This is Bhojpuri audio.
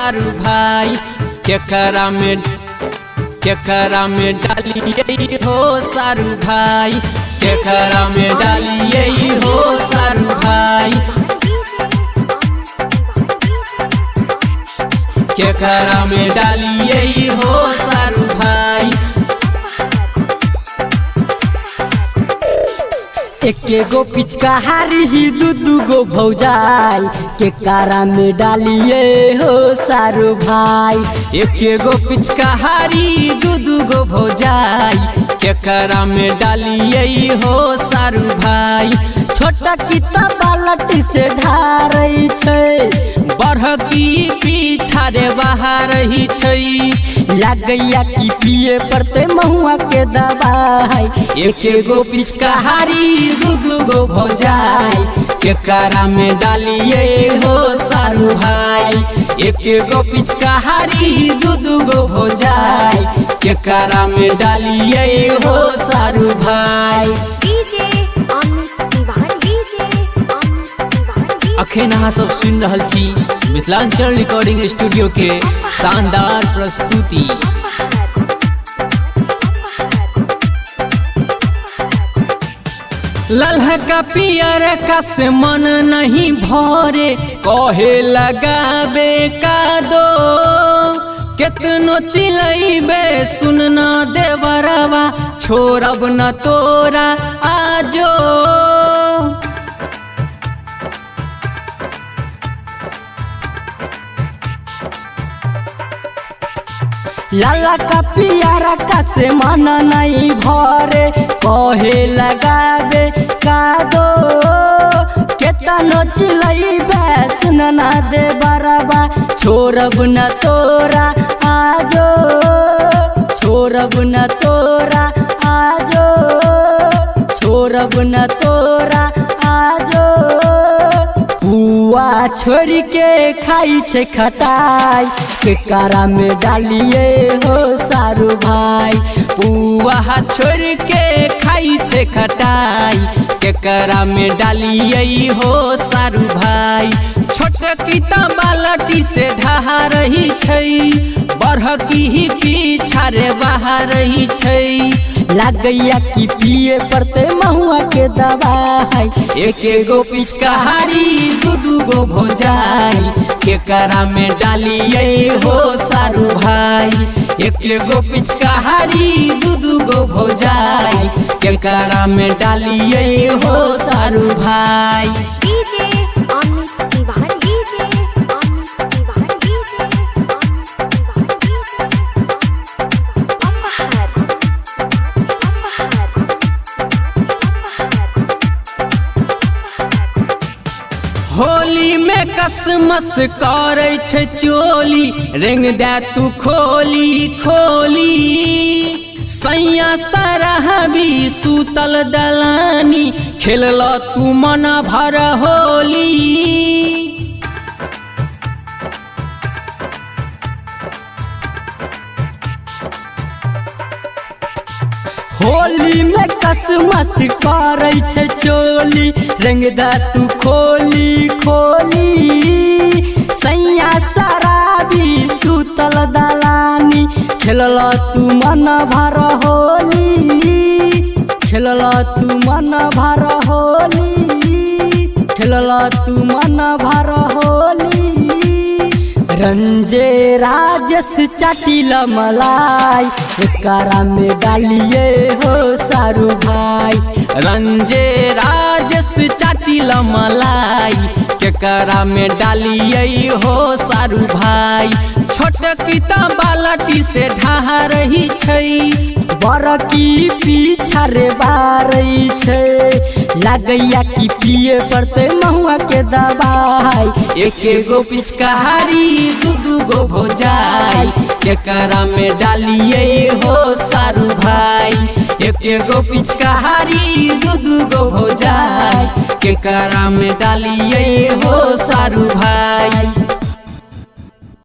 सारू भाई केकरा में डालिए हो सारू भाई केकरा में डालिए हो सारू भाई केकरा में डालिए हो सारू भाई। एके गो पिचकारी ही दू गो भौजाई केकरा में डालिए हो सारू भाई एके गो पिचकारी दू गो भौजाई केकरा में डालिए हो सारू भाई। छोटा किताब बालटी से ढारई छै बड़की पीछा रे बाहर ही छै लागैया की पिए पड़ते महुआ के दवाई एके गो पिचकारी दू गो भौजाई केकरा में डालिए हो सारू भाई एके गो पिचकारी दू गो भौजाई केकरा में डालिए हो सारू भाई। अखन अहाँ सब सुन रहल छी मिथिलांचल रिकॉर्डिंग स्टूडियो के शानदार प्रस्तुति। ललहका पियर का से मन नहीं भरे कहे लगाबे का दो केतनो चिलैबे सुन न देवरवा छोड़ब न तोरा आजो। लाला का पियारा का से मन नहीं भरे कहे लगाबे का दो केतनो चिलैबे सुन न दे बरबा छोड़ब न तोरा आजो छोड़ब न तोरा आजो छोड़ब न तोरा आजो। पुआ छोड़ के खाई छे खटाई केकरा में डालिए हो सारू भाई पुआ छोड़ के खाई छे खटाई केकरा में डालिए हो सारू भाई। छोटकी बालटी से ढहा रही छै बड़की ही पीछा रे बाहर ही छै लागैया की पिए पड़ते महुआ के दवाई एके गो पिचकारी दू गो भौजाई केकरा में डालिए हो सारू भाई एके गो पिचकारी दू गो भौजाई केकरा में डालिए हो सारू भाई। होली में कसमस करे छे चोली रेंग दे तू खोली खोली सैया सरहबी सूतल दलानी खेलल तू मन भर होली। होली में कसमस करे छे चोली रंग दा तू खोली खोली सैया शराबी सूतल दलानी खेलल तू मन भर होली खेलल तू मन भर होली खेलल तू मन भर होली। रंजे राजस चाटिल मलाई एकरा में डालिए हो सारू भाई रंजे राजस चाटिल मलाई केकरा में डालिए हो सारू भाई। छोटकी बालटी से ढहा रही छै बड़की पीछा रे बारई छै लागैया की पिए पड़ते महुआ के दवाई एके गो पिचकारी दू गो भौजाई केकरा में डालिए हो सारू भाई एके गो पिचकारी दू गो भौजाई केकरा में डालिए हो सारू भाई।